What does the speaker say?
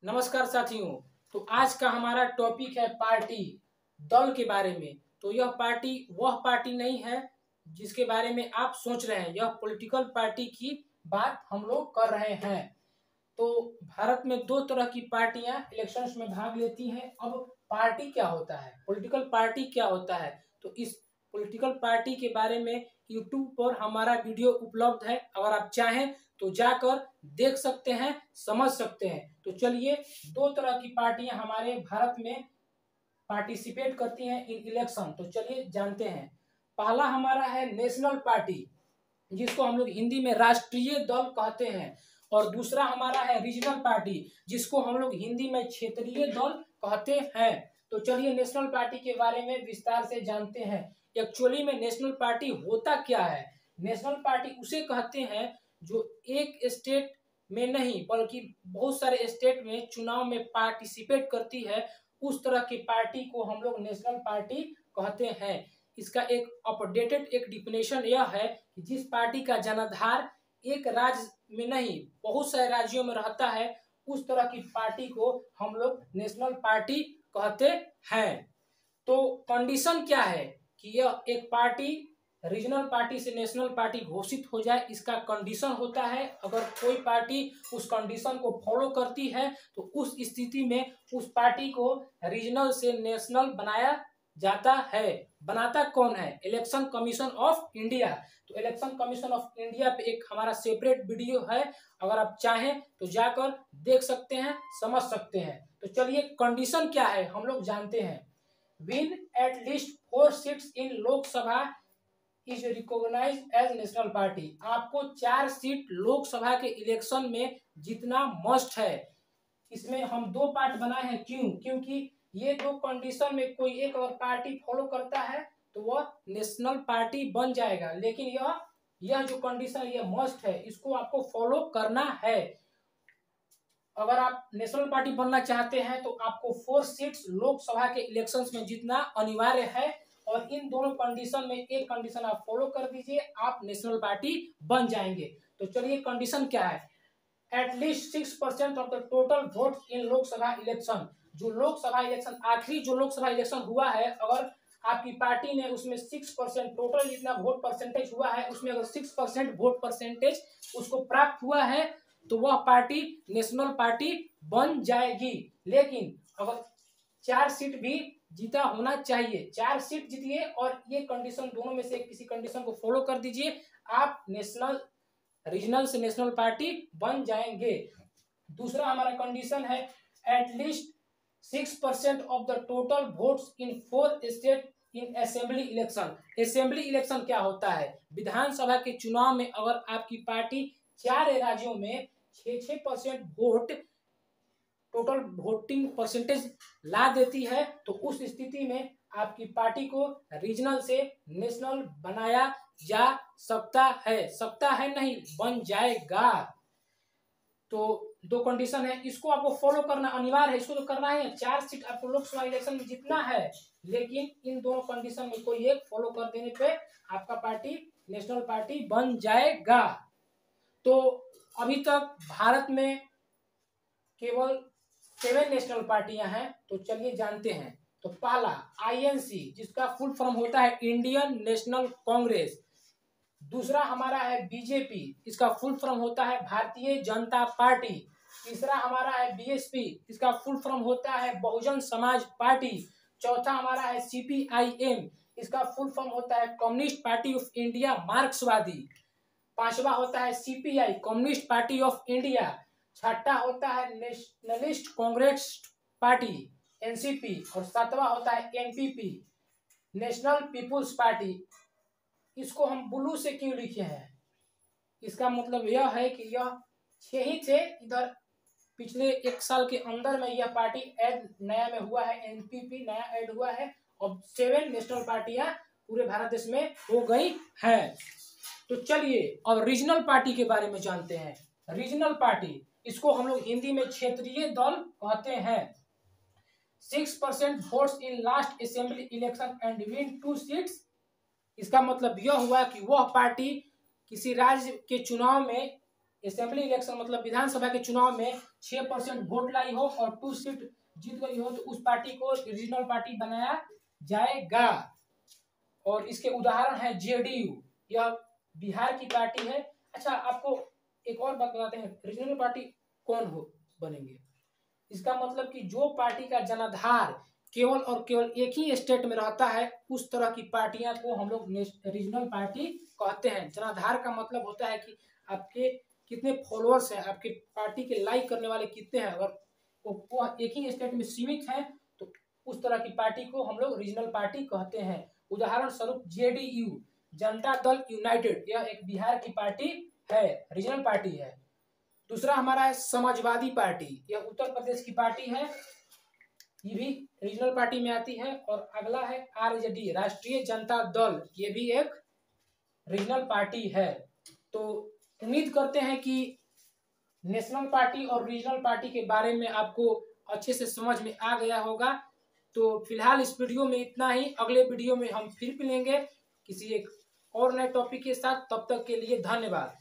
नमस्कार साथियों। तो आज का हमारा टॉपिक है पार्टी दल के बारे में। तो यह पार्टी वह पार्टी नहीं है जिसके बारे में आप सोच रहे हैं। यह पॉलिटिकल पार्टी की बात हम लोग कर रहे हैं। तो भारत में दो तरह की पार्टियां इलेक्शंस में भाग लेती हैं। अब पार्टी क्या होता है, पॉलिटिकल पार्टी क्या होता है, तो इस पॉलिटिकल पार्टी के बारे में यूट्यूब पर हमारा वीडियो उपलब्ध है। अगर आप चाहें तो जाकर देख सकते हैं, समझ सकते हैं। तो चलिए, दो तरह की पार्टियां हमारे भारत में पार्टिसिपेट करती हैं इन इलेक्शन। तो चलिए जानते हैं। पहला हमारा है नेशनल पार्टी, जिसको हम लोग हिंदी में राष्ट्रीय दल कहते हैं। और दूसरा हमारा है रीजनल पार्टी, जिसको हम लोग हिंदी में क्षेत्रीय दल कहते हैं। तो चलिए नेशनल पार्टी के बारे में विस्तार से जानते हैं। एक्चुअली में नेशनल पार्टी होता क्या है। नेशनल पार्टी उसे कहते हैं जो एक स्टेट में नहीं बल्कि बहुत सारे स्टेट में चुनाव में पार्टिसिपेट करती है। उस तरह की पार्टी को हम लोग नेशनल पार्टी कहते हैं। इसका एक अपडेटेड एक डिफिनेशन यह है कि जिस पार्टी का जनाधार एक राज्य में नहीं बहुत सारे राज्यों में रहता है, उस तरह की पार्टी को हम लोग नेशनल पार्टी कहते हैं। तो कंडीशन क्या है कि यह एक पार्टी रीजनल पार्टी से नेशनल पार्टी घोषित हो जाए, इसका कंडीशन होता है। अगर कोई पार्टी उस कंडीशन को फॉलो करती है तो उस स्थिति में उस पार्टी को रीजनल से नेशनल बनाया जाता है। बनाता कौन है? Election commission of India. तो इलेक्शन कमीशन ऑफ इंडिया पे एक हमारा सेपरेट वीडियो है, अगर आप चाहें तो जाकर देख सकते हैं, समझ सकते हैं। तो चलिए कंडीशन क्या है हम लोग जानते हैं। Win at least 4 seats in Lok Sabha is recognize as national party. आपको 4 सीट लोकसभा के इलेक्शन में जीतना मस्ट है। इसमें हम दो पार्ट बनाए हैं। क्यों? क्योंकि ये दो कंडीशन में कोई एक अगर पार्टी फॉलो करता है तो वह नेशनल पार्टी बन जाएगा। लेकिन यह जो कंडीशन यह मस्ट है, इसको आपको फॉलो करना है। अगर आप नेशनल पार्टी बनना चाहते हैं तो आपको 4 सीट्स लोकसभा के इलेक्शंस में जीतना अनिवार्य है। और इन दोनों कंडीशन में एक कंडीशन आप फॉलो कर दीजिए, आप नेशनल पार्टी बन जाएंगे। तो चलिए कंडीशन क्या है। At least 6% of the total vote in Lok Sabha election. जो लोकसभा इलेक्शन आखिरी जो लोकसभा इलेक्शन हुआ है, अगर आपकी पार्टी ने उसमें 6% टोटल जितना वोट परसेंटेज हुआ है, उसमें अगर 6% वोट परसेंटेज उसको प्राप्त हुआ है तो वह पार्टी नेशनल पार्टी बन जाएगी। लेकिन अगर 4 सीट भी जीता होना चाहिए, 4 सीट जीतिए और ये कंडीशन दोनों में से किसी कंडीशन को फॉलो कर दीजिए, आप नेशनल रीजनल से नेशनल पार्टी बन जाएंगे। दूसरा हमारा कंडीशन है at least 6% of the total votes in 4 state in assembly election. Assembly election क्या होता है? विधानसभा के चुनाव में अगर आपकी पार्टी 4 राज्यों में 6% वोट टोटल वोटिंग परसेंटेज ला देती है तो उस स्थिति में आपकी पार्टी को रीजनल से नेशनल बनाया जा सकता है नहीं, बन जाएगा। तो दो कंडीशन है, इसको आपको फॉलो करना अनिवार्य है। इसको तो करना है, 4 सीट आपको लोकसभा इलेक्शन में जीतना है। लेकिन इन दोनों कंडीशन में कोई एक फॉलो कर देने पे आपका पार्टी नेशनल पार्टी बन जाएगा। तो अभी तक भारत में केवल 7 नेशनल पार्टियां हैं। तो चलिए जानते हैं। तो पहला आईएनसी, जिसका फुल फॉर्म होता है इंडियन नेशनल कांग्रेस। दूसरा हमारा है बीजेपी, इसका फुल फॉर्म होता है भारतीय जनता पार्टी। तीसरा हमारा है बीएसपी, इसका फुल फॉर्म होता है बहुजन समाज पार्टी। चौथा हमारा है सीपीआईएम, इसका फुल फॉर्म होता है कम्युनिस्ट पार्टी ऑफ इंडिया मार्क्सवादी। पांचवा होता है CPI, communist party of India. छठा होता है नेशनलिस्ट कांग्रेस पार्टी एनसीपी। और सातवां होता है एनपीपी, नेशनल पीपुल्स पार्टी। इसको हम ब्लू से क्यों लिखे हैं? इसका मतलब यह है कि यह 6 ही थे इधर, पिछले 1 साल के अंदर में यह पार्टी ऐड नया में हुआ है, एनपीपी नया ऐड हुआ है। और 7 नेशनल पार्टियां पूरे भारत देश में हो गई हैं। तो चलिए अब रीजनल पार्टी के बारे में जानते हैं। रीजनल पार्टी, इसको हम लोग हिंदी में क्षेत्रीय दल कहते हैं। 6% votes in last assembly election and win 2 seats. इसका मतलब यह हुआ कि वह पार्टी किसी राज्य के चुनाव में असेंबली इलेक्शन मतलब विधानसभा के चुनाव में 6% वोट लाई हो और 2 सीट जीत गई हो तो उस पार्टी को रीजनल पार्टी बनाया जाएगा। और इसके उदाहरण है जेडीयू, यह बिहार की पार्टी है। अच्छा, आपको एक और बात बताते हैं, रीजनल पार्टी कौन हो बनेंगे। इसका मतलब कि जो पार्टी का जनाधार केवल और केवल एक ही स्टेट में रहता है, उस तरह की पार्टियां को हम लोग रीजनल पार्टी कहते हैं। जनाधार का मतलब होता है कि आपके कितने फॉलोअर्स हैं, आपके पार्टी के लाइक करने वाले कितने हैं। अगर वो एक ही स्टेट में सीमित है तो उस तरह की पार्टी को हम लोग रीजनल पार्टी कहते हैं। उदाहरण स्वरूप जेडीयू, जनता दल यूनाइटेड, यह एक बिहार की पार्टी है, रीजनल पार्टी है। दूसरा हमारा है समाजवादी पार्टी, यह उत्तर प्रदेश की पार्टी है, ये भी रीजनल पार्टी में आती है। और अगला है आरजेडी, राष्ट्रीय जनता दल, ये भी एक रीजनल पार्टी है। तो उम्मीद करते हैं कि नेशनल पार्टी और रीजनल पार्टी के बारे में आपको अच्छे से समझ में आ गया होगा। तो फिलहाल इस वीडियो में इतना ही, अगले वीडियो में हम फिर मिलेंगे किसी एक और नए टॉपिक के साथ। तब तक के लिए धन्यवाद।